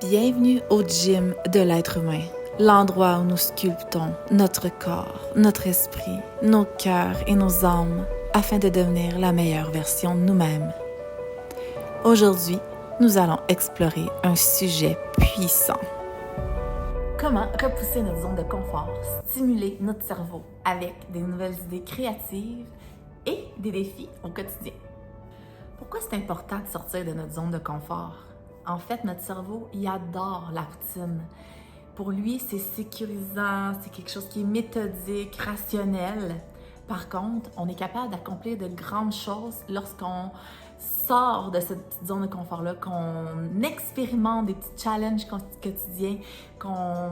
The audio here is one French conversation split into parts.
Bienvenue au gym de l'être humain, l'endroit où nous sculptons notre corps, notre esprit, nos cœurs et nos âmes afin de devenir la meilleure version de nous-mêmes. Aujourd'hui, nous allons explorer un sujet puissant. Comment repousser notre zone de confort, stimuler notre cerveau avec des nouvelles idées créatives et des défis au quotidien. Pourquoi c'est important de sortir de notre zone de confort? En fait, notre cerveau, il adore la routine. Pour lui, c'est sécurisant, c'est quelque chose qui est méthodique, rationnel. Par contre, on est capable d'accomplir de grandes choses lorsqu'on sort de cette petite zone de confort-là, qu'on expérimente des petits challenges quotidiens, qu'on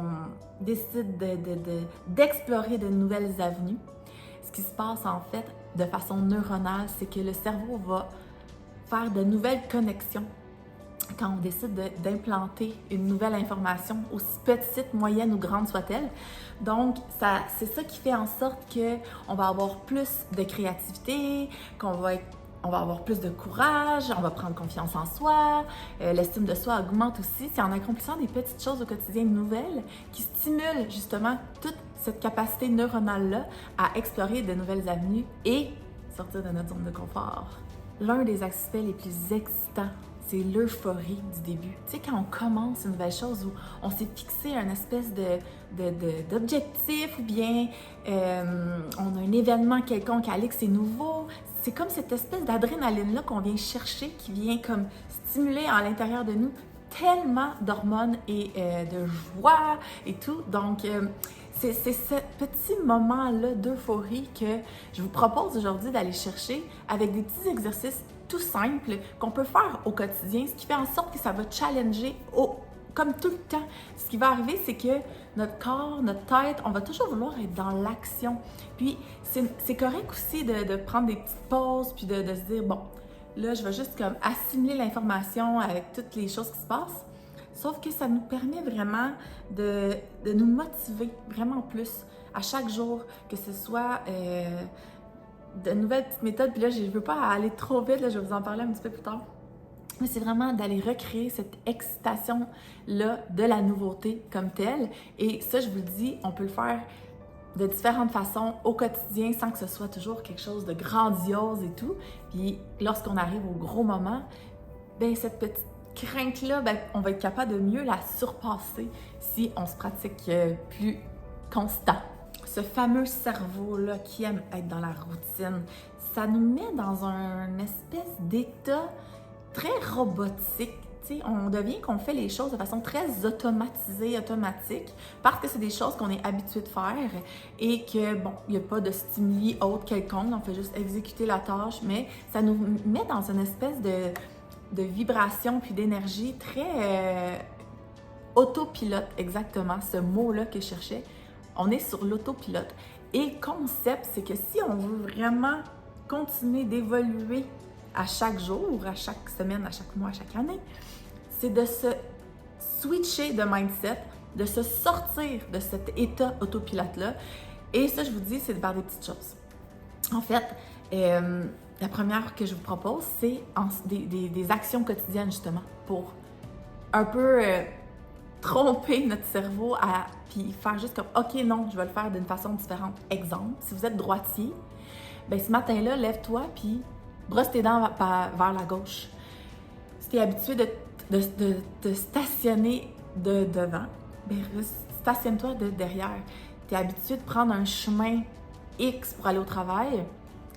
décide d'explorer de nouvelles avenues. Ce qui se passe en fait de façon neuronale, c'est que le cerveau va faire de nouvelles connexions quand on décide d'implanter une nouvelle information, aussi petite, moyenne ou grande soit-elle. Donc, c'est ça qui fait en sorte qu'on va avoir plus de créativité, on va avoir plus de courage, on va prendre confiance en soi, l'estime de soi augmente aussi. C'est en accomplissant des petites choses au quotidien nouvelles qui stimulent justement toute cette capacité neuronale-là à explorer de nouvelles avenues et sortir de notre zone de confort. L'un des aspects les plus excitants, c'est l'euphorie du début. Tu sais, quand on commence une nouvelle chose où on s'est fixé un espèce d'objectif ou bien on a un événement quelconque à aller que c'est nouveau, c'est comme cette espèce d'adrénaline-là qu'on vient chercher, qui vient comme stimuler à l'intérieur de nous tellement d'hormones et de joie et tout. Donc, c'est ce petit moment-là d'euphorie que je vous propose aujourd'hui d'aller chercher avec des petits exercices tout simple qu'on peut faire au quotidien, ce qui fait en sorte que ça va challenger comme tout le temps. Ce qui va arriver, c'est que notre corps, notre tête, on va toujours vouloir être dans l'action. Puis, c'est correct aussi de prendre des petites pauses, puis de se dire, bon, là, je vais juste comme assimiler l'information avec toutes les choses qui se passent. Sauf que ça nous permet vraiment de nous motiver vraiment plus à chaque jour, que ce soit de nouvelles petites méthodes. Puis là, je ne veux pas aller trop vite, là, je vais vous en parler un petit peu plus tard. Mais c'est vraiment d'aller recréer cette excitation-là de la nouveauté comme telle. Et ça, je vous le dis, on peut le faire de différentes façons au quotidien sans que ce soit toujours quelque chose de grandiose et tout. Puis lorsqu'on arrive au gros moment, bien, cette petite crainte-là, bien, on va être capable de mieux la surpasser si on se pratique plus constant. Ce fameux cerveau-là qui aime être dans la routine, ça nous met dans un espèce d'état très robotique. T'sais, on devient qu'on fait les choses de façon très automatisée, automatique, parce que c'est des choses qu'on est habitué de faire et que, bon, il n'y a pas de stimuli autre quelconque, on fait juste exécuter la tâche, mais ça nous met dans une espèce de vibration puis d'énergie très autopilote, exactement, ce mot-là que je cherchais. On est sur l'autopilote. Et le concept, c'est que si on veut vraiment continuer d'évoluer à chaque jour, à chaque semaine, à chaque mois, à chaque année, c'est de se switcher de mindset, de se sortir de cet état autopilote-là. Et ça, je vous dis, c'est par des petites choses. En fait, la première que je vous propose, c'est des actions quotidiennes, justement, pour un peu tromper notre cerveau puis faire juste comme « OK, non, je vais le faire d'une façon différente. » Exemple, si vous êtes droitier, bien, ce matin-là, lève-toi puis brosse tes dents vers la gauche. Si tu es habitué de stationner de devant, bien, stationne-toi de derrière. Tu es habitué de prendre un chemin X pour aller au travail,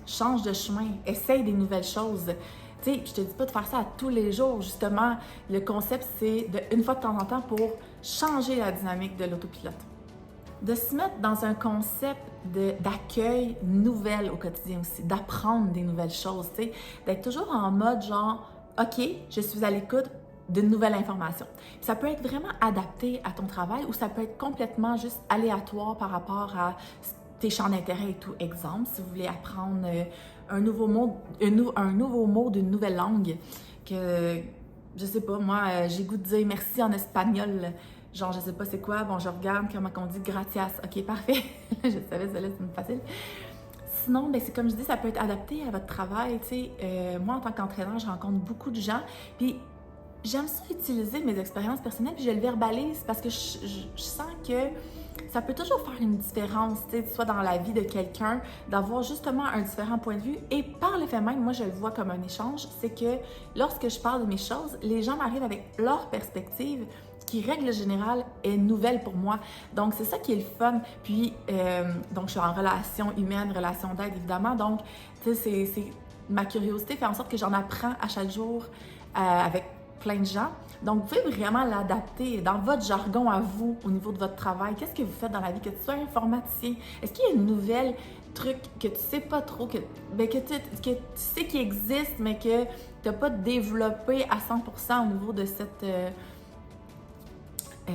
change de chemin, essaye des nouvelles choses. Tu sais, je te dis pas de faire ça à tous les jours, justement. Le concept, c'est une fois de temps en temps pour changer la dynamique de l'autopilote. De se mettre dans un concept d'accueil nouvelle au quotidien aussi, d'apprendre des nouvelles choses, tu sais, d'être toujours en mode genre, OK, je suis à l'écoute d'une nouvelle information. Ça peut être vraiment adapté à ton travail ou ça peut être complètement juste aléatoire par rapport à tes champs d'intérêt et tout. Exemple, si vous voulez apprendre un nouveau mot d'une nouvelle langue, que, je sais pas, moi, j'ai goût de dire merci en espagnol, genre, je sais pas c'est quoi, bon, je regarde comment on dit gracias, ok, parfait, je savais, ça là, c'est facile. Sinon, ben, c'est comme je dis, ça peut être adapté à votre travail, tu sais, moi, en tant qu'entraîneur, je rencontre beaucoup de gens, puis j'aime ça utiliser mes expériences personnelles, puis je le verbalise parce que je sens que ça peut toujours faire une différence, tu sais, soit dans la vie de quelqu'un, d'avoir justement un différent point de vue. Et par le fait même, moi, je le vois comme un échange, c'est que lorsque je parle de mes choses, les gens m'arrivent avec leur perspective qui, règle générale, est nouvelle pour moi. Donc, c'est ça qui est le fun. Puis, donc, je suis en relation humaine, relation d'aide, évidemment. Donc, tu sais, ma curiosité fait en sorte que j'en apprends à chaque jour avec plein de gens. Donc, vous pouvez vraiment l'adapter dans votre jargon à vous, au niveau de votre travail. Qu'est-ce que vous faites dans la vie? Que tu sois informaticien, est-ce qu'il y a une nouvelle truc que tu sais pas trop, que tu sais qu'il existe, mais que tu n'as pas développé à 100% au niveau de cette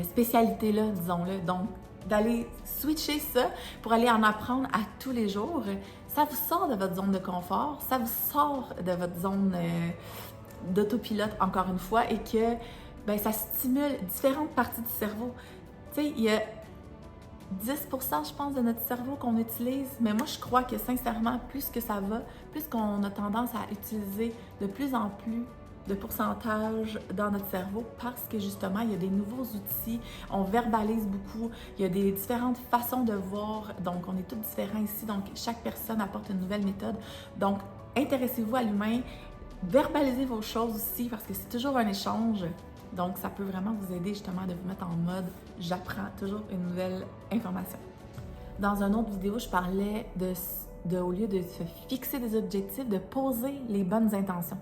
spécialité-là, disons-le. Donc, d'aller switcher ça pour aller en apprendre à tous les jours, ça vous sort de votre zone de confort, ça vous sort de votre zone d'autopilote, encore une fois, et que ben, ça stimule différentes parties du cerveau. Tu sais, il y a 10%, je pense, de notre cerveau qu'on utilise, mais moi, je crois que sincèrement, plus que ça va, plus qu'on a tendance à utiliser de plus en plus de pourcentage dans notre cerveau parce que justement, il y a des nouveaux outils, on verbalise beaucoup, il y a des différentes façons de voir, donc on est tous différents ici, donc chaque personne apporte une nouvelle méthode. Donc, intéressez-vous à l'humain, verbalisez vos choses aussi parce que c'est toujours un échange. Donc, ça peut vraiment vous aider justement de vous mettre en mode « j'apprends toujours une nouvelle information ». Dans une autre vidéo, je parlais au lieu de se fixer des objectifs, de poser les bonnes intentions.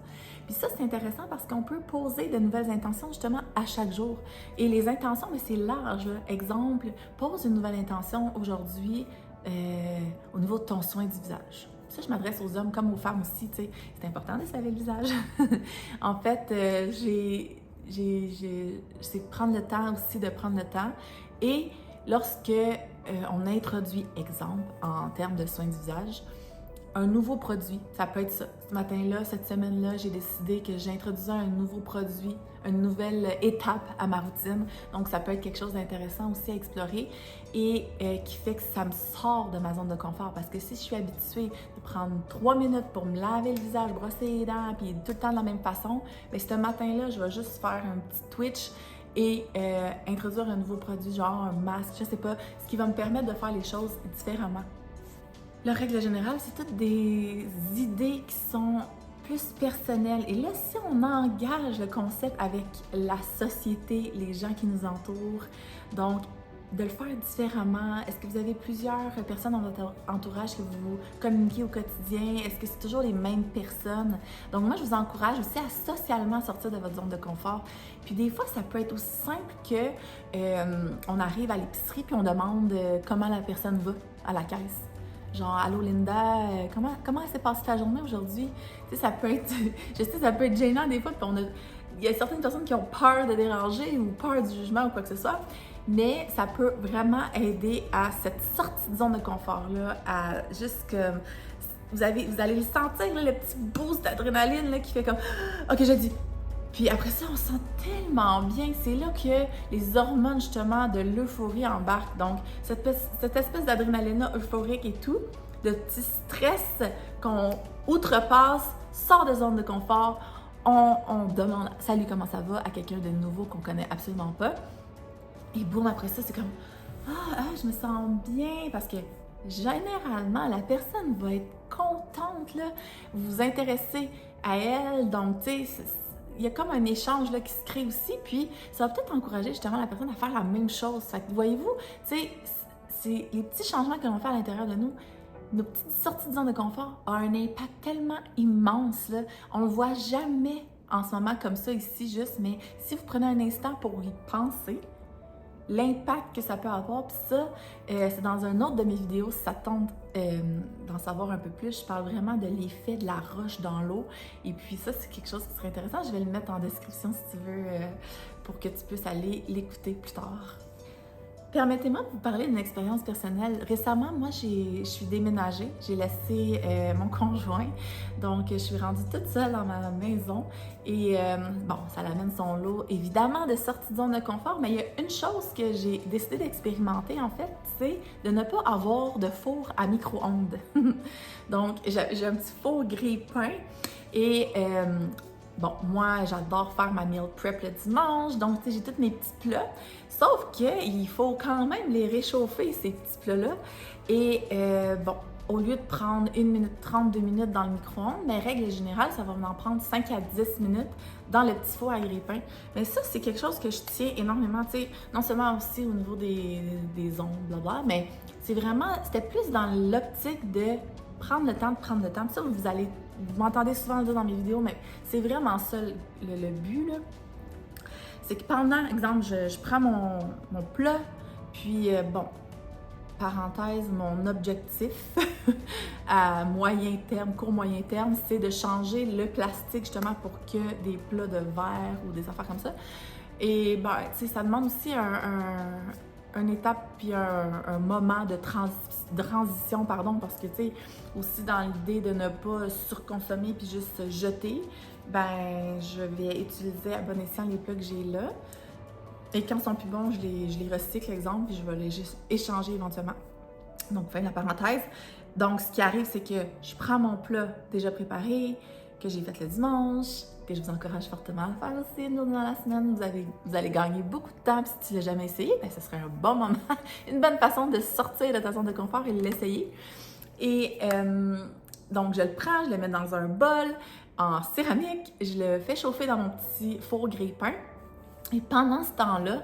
Puis ça, c'est intéressant parce qu'on peut poser de nouvelles intentions justement à chaque jour. Et les intentions, mais c'est large, là. Exemple, pose une nouvelle intention aujourd'hui au niveau de ton soin du visage. Ça, je m'adresse aux hommes comme aux femmes aussi, tu sais. C'est important de se laver le visage. En fait, c'est prendre le temps aussi de prendre le temps. Et lorsque on introduit, exemple, en termes de soins du visage, un nouveau produit, ça peut être ça. Ce matin-là, cette semaine-là, j'ai décidé que j'introduisais un nouveau produit, une nouvelle étape à ma routine. Donc, ça peut être quelque chose d'intéressant aussi à explorer et qui fait que ça me sort de ma zone de confort. Parce que si je suis habituée de prendre 3 minutes pour me laver le visage, brosser les dents, puis tout le temps de la même façon, bien, ce matin-là, je vais juste faire un petit twitch et introduire un nouveau produit, genre un masque, je sais pas, ce qui va me permettre de faire les choses différemment. La règle générale, c'est toutes des idées qui sont plus personnelles. Et là, si on engage le concept avec la société, les gens qui nous entourent, donc de le faire différemment, est-ce que vous avez plusieurs personnes dans votre entourage que vous communiquez au quotidien? Est-ce que c'est toujours les mêmes personnes? Donc moi, je vous encourage aussi à socialement sortir de votre zone de confort. Puis des fois, ça peut être aussi simple que on arrive à l'épicerie puis on demande comment la personne va à la caisse. Genre, allô Linda, comment s'est passée ta journée aujourd'hui? Tu sais, ça peut être, je sais, ça peut être gênant des fois, puis il y a certaines personnes qui ont peur de déranger ou peur du jugement ou quoi que ce soit, mais ça peut vraiment aider à cette sortie de zone de confort-là, à juste que vous allez le sentir, là, le petit boost d'adrénaline là, qui fait comme « Ok, je dis ». Puis après ça, on se sent tellement bien. C'est là que les hormones, justement, de l'euphorie embarquent. Donc, cette espèce d'adrénaline euphorique et tout, de petit stress qu'on outrepasse, sort de zone de confort, on demande « Salut, comment ça va ?» à quelqu'un de nouveau qu'on connaît absolument pas. Et boum, après ça, c'est comme « Ah, je me sens bien » parce que généralement, la personne va être contente, là. Vous vous intéressez à elle, donc, tu sais, il y a comme un échange là, qui se crée aussi, puis ça va peut-être encourager justement la personne à faire la même chose. Fait que voyez-vous, tu sais, c'est les petits changements que l'on fait à l'intérieur de nous, nos petites sorties de zone de confort ont un impact tellement immense, là. On le voit jamais en ce moment comme ça ici juste, mais si vous prenez un instant pour y penser, l'impact que ça peut avoir, puis ça, c'est dans un autre de mes vidéos, si ça te tente d'en savoir un peu plus, je parle vraiment de l'effet de la roche dans l'eau, et puis ça, c'est quelque chose qui serait intéressant, je vais le mettre en description si tu veux, pour que tu puisses aller l'écouter plus tard. Permettez-moi de vous parler d'une expérience personnelle. Récemment, moi, je suis déménagée. J'ai laissé mon conjoint. Donc, je suis rendue toute seule dans ma maison. Et bon, ça l'amène son lot, évidemment, de sortie de zone de confort. Mais il y a une chose que j'ai décidé d'expérimenter, en fait, c'est de ne pas avoir de four à micro-ondes. Donc, j'ai un petit four grille-pain. Et Bon, moi, j'adore faire ma meal prep le dimanche, donc tu sais, j'ai tous mes petits plats. Sauf qu'il faut quand même les réchauffer, ces petits plats-là. Et bon, au lieu de prendre 1 minute 30, 2 minutes dans le micro-ondes, mais règle générale, ça va m'en prendre 5 à 10 minutes dans le petit four à grille-pain. Mais ça, c'est quelque chose que je tiens énormément, tu sais, non seulement aussi au niveau des ongles, blablabla, mais c'est vraiment, c'était plus dans l'optique de prendre le temps de prendre le temps. Puis ça, vous m'entendez souvent le dire dans mes vidéos, mais c'est vraiment ça le but, là. C'est que pendant, exemple, je prends mon plat, puis bon, parenthèse, mon objectif à moyen terme, court moyen terme, c'est de changer le plastique justement pour que des plats de verre ou des affaires comme ça. Et ben, tu sais, ça demande aussi une étape puis un moment de transition, pardon, parce que, tu sais, aussi dans l'idée de ne pas surconsommer puis juste jeter, ben, je vais utiliser à bon escient les plats que j'ai là. Et quand ils sont plus bons, je les recycle, exemple, puis je vais les juste échanger éventuellement. Donc, fin de la parenthèse. Donc, ce qui arrive, c'est que je prends mon plat déjà préparé, que j'ai fait le dimanche, que je vous encourage fortement à le faire aussi une jour dans la semaine. Vous allez gagner beaucoup de temps, puis si tu ne l'as jamais essayé, ben, ce serait un bon moment, une bonne façon de sortir de ta zone de confort et de l'essayer. Et donc, je le prends, je le mets dans un bol en céramique, je le fais chauffer dans mon petit four grille-pain. Et pendant ce temps-là,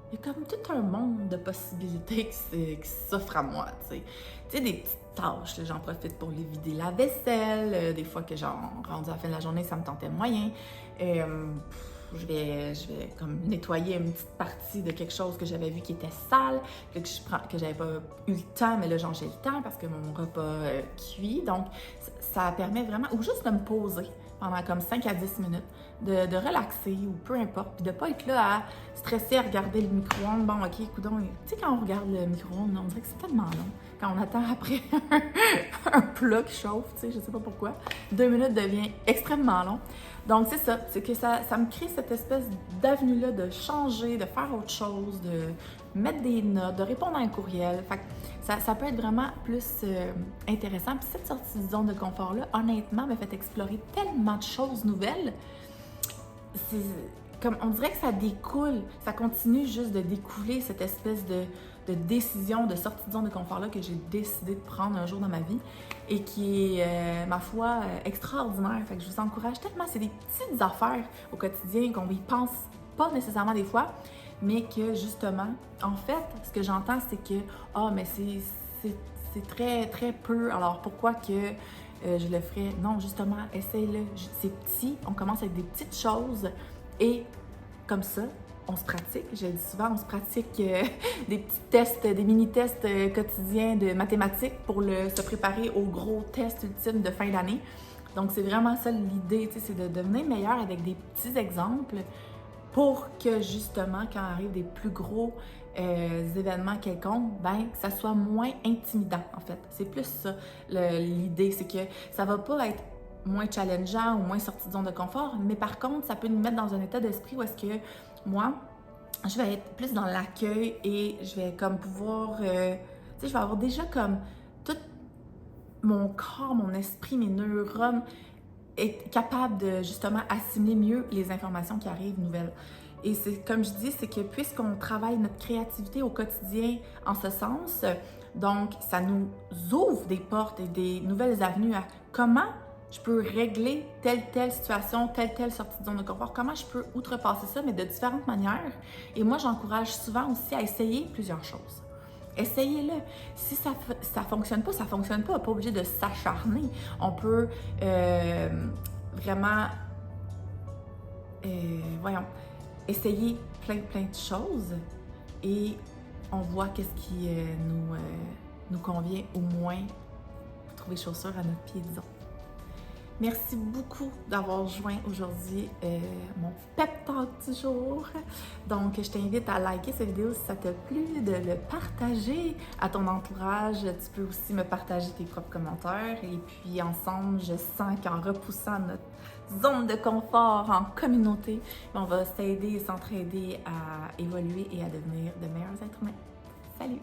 il y a comme tout un monde de possibilités qui s'offrent à moi, tu sais. Tu sais, des petites tâches, j'en profite pour les vider la vaisselle, des fois que genre, rendu à la fin de la journée, ça me tentait moyen. Je vais comme nettoyer une petite partie de quelque chose que j'avais vu qui était sale, que j'avais pas eu le temps, mais là, genre, j'ai le temps parce que mon repas cuit. Donc, ça permet vraiment, ou juste de me poser pendant comme 5 à 10 minutes, de relaxer ou peu importe, puis de pas être là à stresser, à regarder le micro-ondes. Bon, ok, coudonc, tu sais, quand on regarde le micro-ondes, on dirait que c'est tellement long. Quand on attend après un plat qui chauffe, tu sais, je sais pas pourquoi, 2 minutes devient extrêmement long. Donc, c'est ça, c'est que ça me crée cette espèce d'avenue-là de changer, de faire autre chose, de mettre des notes, de répondre à un courriel. Fait que ça peut être vraiment plus intéressant. Puis cette sortie de zone de confort-là, honnêtement, m'a fait explorer tellement de choses nouvelles. C'est comme, on dirait que ça découle, ça continue juste de découler cette espèce de décision de sortie de zone de confort-là que j'ai décidé de prendre un jour dans ma vie et qui est, ma foi, extraordinaire. Fait que je vous encourage tellement. C'est des petites affaires au quotidien qu'on y pense pas nécessairement des fois, mais que justement, en fait, ce que j'entends, c'est que mais c'est très, très peu. Alors pourquoi que je le ferais? Non, justement, essaye-le. C'est petit, on commence avec des petites choses et comme ça, on se pratique. Je le dis souvent, on se pratique des petits tests, des mini-tests quotidiens de mathématiques pour se préparer au gros test ultime de fin d'année. Donc, c'est vraiment ça l'idée, tu sais, c'est de devenir meilleur avec des petits exemples pour que, justement, quand arrivent des plus gros événements quelconques, ben, que ça soit moins intimidant, en fait. C'est plus ça, l'idée, c'est que ça va pas être moins challengeant ou moins sorti de zone de confort, mais par contre, ça peut nous mettre dans un état d'esprit où est-ce que moi, je vais être plus dans l'accueil et je vais comme pouvoir, tu sais, je vais avoir déjà comme tout mon corps, mon esprit, mes neurones être capable de justement assimiler mieux les informations qui arrivent nouvelles. Et c'est comme je dis, c'est que puisqu'on travaille notre créativité au quotidien en ce sens, donc ça nous ouvre des portes et des nouvelles avenues à comment je peux régler telle situation, telle sortie de zone de confort, comment je peux outrepasser ça, mais de différentes manières. Et moi, j'encourage souvent aussi à essayer plusieurs choses. Essayez-le. Si ça fonctionne pas, ça fonctionne pas. Pas obligé de s'acharner. On peut vraiment, essayer plein de choses et on voit qu'est-ce qui nous convient au moins pour trouver chaussures à notre pied, disons. Merci beaucoup d'avoir joint aujourd'hui mon pep talk du jour. Donc, je t'invite à liker cette vidéo si ça t'a plu, de le partager à ton entourage. Tu peux aussi me partager tes propres commentaires. Et puis, ensemble, je sens qu'en repoussant notre zone de confort en communauté, on va s'aider et s'entraider à évoluer et à devenir de meilleurs êtres humains. Salut!